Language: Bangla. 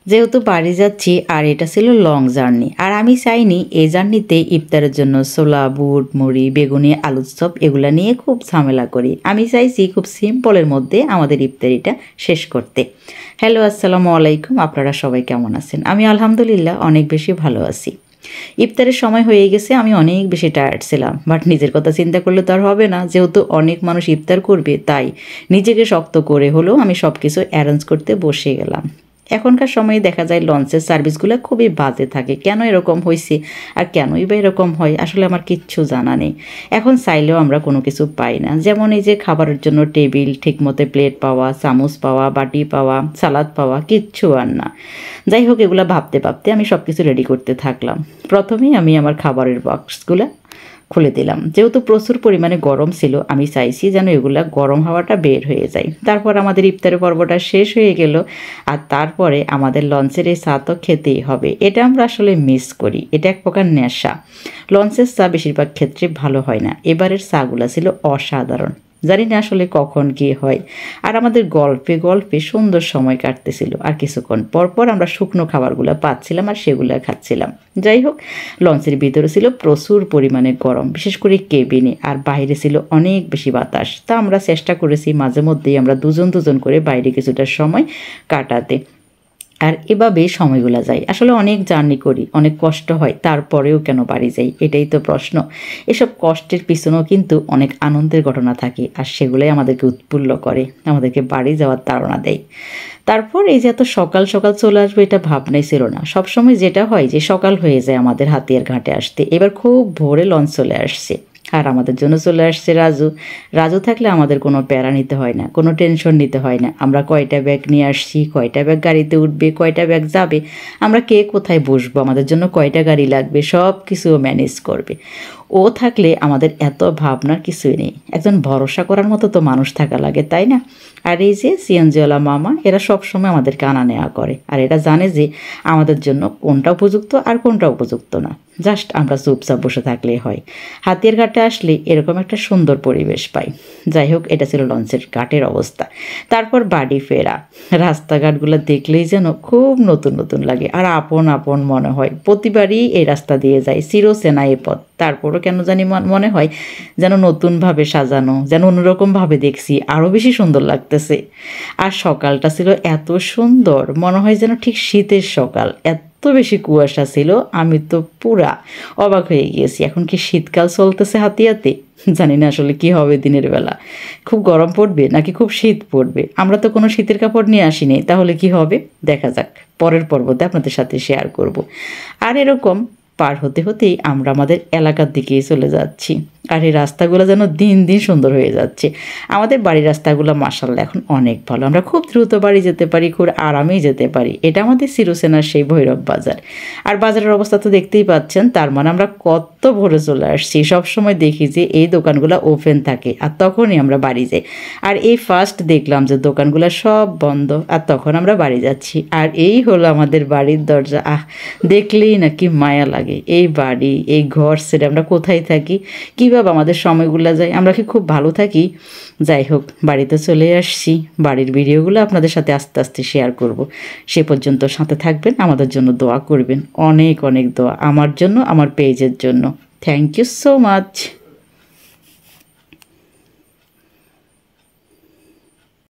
যেহেতু বাড়ি যাচ্ছি আর এটা ছিল লং জার্নি, আর আমি চাইনি এই জার্নিতে ইফতারের জন্য ছোলা, বুট, মুড়ি, বেগুনি, আলুর চপ এগুলা নিয়ে খুব ঝামেলা করি। আমি চাইছি খুব সিম্পলের মধ্যে আমাদের ইফতারিটা শেষ করতে। হ্যালো, আসসালামু আলাইকুম। আপনারা সবাই কেমন আছেন? আমি আলহামদুলিল্লাহ অনেক বেশি ভালো আছি। ইফতারের সময় হয়ে গেছে, আমি অনেক বেশি টায়ার্ড ছিলাম, বাট নিজের কথা চিন্তা করলে তো আর হবে না, যেহেতু অনেক মানুষ ইফতার করবে, তাই নিজেকে শক্ত করে হলেও আমি সব কিছু অ্যারেঞ্জ করতে বসে গেলাম। এখনকার সময়ে দেখা যায় লঞ্চের সার্ভিসগুলো খুবই বাজে থাকে। কেন এরকম হয়েছে আর কেনই বা এরকম হয় আসলে আমার কিচ্ছু জানা নেই। এখন চাইলেও আমরা কোনো কিছু পাই না, যেমন এই যে খাবারের জন্য টেবিল, ঠিকমতো প্লেট পাওয়া, চামচ পাওয়া, বাটি পাওয়া, সালাদ পাওয়া, কিচ্ছু আর না। যাই হোক, এগুলো ভাবতে ভাবতে আমি সব কিছু রেডি করতে থাকলাম। প্রথমেই আমি আমার খাবারের বক্সগুলো খুলে দিলাম। যেহেতু প্রচুর পরিমাণে গরম ছিল, আমি চাইছি যেন এগুলা গরম হাওয়াটা বের হয়ে যায়। তারপর আমাদের ইফতারের পর্বটা শেষ হয়ে গেল, আর তারপরে আমাদের লঞ্চের এই চা তো খেতেই হবে। এটা আমরা আসলে মিস করি, এটা এক প্রকার নেশা। লঞ্চের চা বেশিরভাগ ক্ষেত্রে ভালো হয় না, এবারের চাগুলা ছিল অসাধারণ। জানি না আসলে কখন কি হয়। আর আমাদের গল্পে গল্পে সুন্দর সময় কাটতেছিল, আর কিছুক্ষণ পরপর আমরা শুকনো খাবারগুলো পাচ্ছিলাম আর সেগুলো খাচ্ছিলাম। যাই হোক, লঞ্চের ভিতরে ছিল প্রচুর পরিমাণে গরম, বিশেষ করে কেবিনে, আর বাইরে ছিল অনেক বেশি বাতাস। তা আমরা চেষ্টা করেছি মাঝে মধ্যেই আমরা দুজন দুজন করে বাইরে কিছুটা সময় কাটাতে। আর এভাবে সময়গুলো যায়। আসলে অনেক জার্নি করি, অনেক কষ্ট হয়, তারপরেও কেন বাড়ি যাই, এটাই তো প্রশ্ন। এসব কষ্টের পিছনেও কিন্তু অনেক আনন্দের ঘটনা থাকে, আর সেগুলোই আমাদেরকে উৎফুল্ল করে, আমাদেরকে বাড়ি যাওয়ার তাড়না দেয়। তারপর এই যে এত সকাল সকাল চলে আসবে এটা ভাবনাই ছিল না। সবসময় যেটা হয় যে সকাল হয়ে যায় আমাদের হাতিয়ার ঘাটে আসতে, এবার খুব ভোরে লঞ্চ চলে আসছে। আর আমাদের জন্য চলে আসছে রাজু। রাজু থাকলে আমাদের কোনো প্যারা নিতে হয় না, কোনো টেনশন নিতে হয় না। আমরা কয়টা ব্যাগ নিয়ে আসছি, কয়টা ব্যাগ গাড়িতে উঠবে, কয়টা ব্যাগ যাবে, আমরা কে কোথায় বসবো, আমাদের জন্য কয়টা গাড়ি লাগবে, সব কিছু ম্যানেজ করবে। ও থাকলে আমাদের এত ভাবনার কিছুই নেই। একজন ভরসা করার মতো তো মানুষ থাকা লাগে, তাই না? আর এই যে সিএনজিওয়ালা মামা, এরা সবসময় আমাদেরকে আনা নেওয়া করে, আর এরা জানে যে আমাদের জন্য কোনটা উপযুক্ত আর কোনটা উপযুক্ত না। জাস্ট আমরা চুপচাপ বসে থাকলেই হয়। হাতিয়ার ঘাটে আসলে এরকম একটা সুন্দর পরিবেশ পাই। যাই হোক, এটা ছিল লঞ্চের ঘাটের অবস্থা। তারপর বাড়ি ফেরা। রাস্তাঘাটগুলো দেখলেই যেন খুব নতুন নতুন লাগে, আর আপন আপন মনে হয়। প্রতিবারই এই রাস্তা দিয়ে যাই, চিরচেনা এই পথ, তারপরও কেন জানি মনে হয় যেন নতুনভাবে সাজানো, যেন অন্যরকমভাবে দেখছি, আরও বেশি সুন্দর লাগতেছে। আর সকালটা ছিল এত সুন্দর, মনে হয় যেন ঠিক শীতের সকাল। এত বেশি কুয়াশা ছিল, আমি তো পুরা অবাক হয়ে গিয়েছি। এখন কি শীতকাল চলতেছে হাতিয়াতে? জানি না আসলে কি হবে দিনের বেলা, খুব গরম পড়বে নাকি খুব শীত পড়বে। আমরা তো কোনো শীতের কাপড় নিয়ে আসিনি, তাহলে কি হবে দেখা যাক, পরের পর্বতে আপনাদের সাথে শেয়ার করব। আর এরকম পার হতে হতেই আমরা আমাদের এলাকার দিকেই চলে যাচ্ছি, আর এই রাস্তাগুলো যেন দিন দিন সুন্দর হয়ে যাচ্ছে। আমাদের বাড়ির রাস্তাগুলো মাশাআল্লাহ এখন অনেক ভালো, আমরা খুব দ্রুত বাড়ি যেতে পারি, খুব আরামেই যেতে পারি। এটা আমাদের চিরচেনার সেই ভৈরব বাজার। আর বাজারের অবস্থা তো দেখতেই পাচ্ছেন, তার মানে আমরা কত ভোরে চলে আসছি। সবসময় দেখি যে এই দোকানগুলো ওপেন থাকে, আর তখনই আমরা বাড়ি যাই। আর এই ফার্স্ট দেখলাম যে দোকানগুলো সব বন্ধ, আর তখন আমরা বাড়ি যাচ্ছি। আর এই হলো আমাদের বাড়ির দরজা। দেখলেই না কি মায়া লাগে। এই বাড়ি, এই ঘর ছেড়ে আমরা কোথায় থাকি, কীভাবে আমাদের সময়গুলো যায়, আমরা কি খুব ভালো থাকি? যাই হোক, বাড়িতে চলে আসছি। বাড়ির ভিডিওগুলো আপনাদের সাথে আস্তে আস্তে শেয়ার করব। সে পর্যন্ত সাথে থাকবেন, আমাদের জন্য দোয়া করবেন। অনেক অনেক দোয়া আমার জন্য, আমার পেজের জন্য। Thank you so much.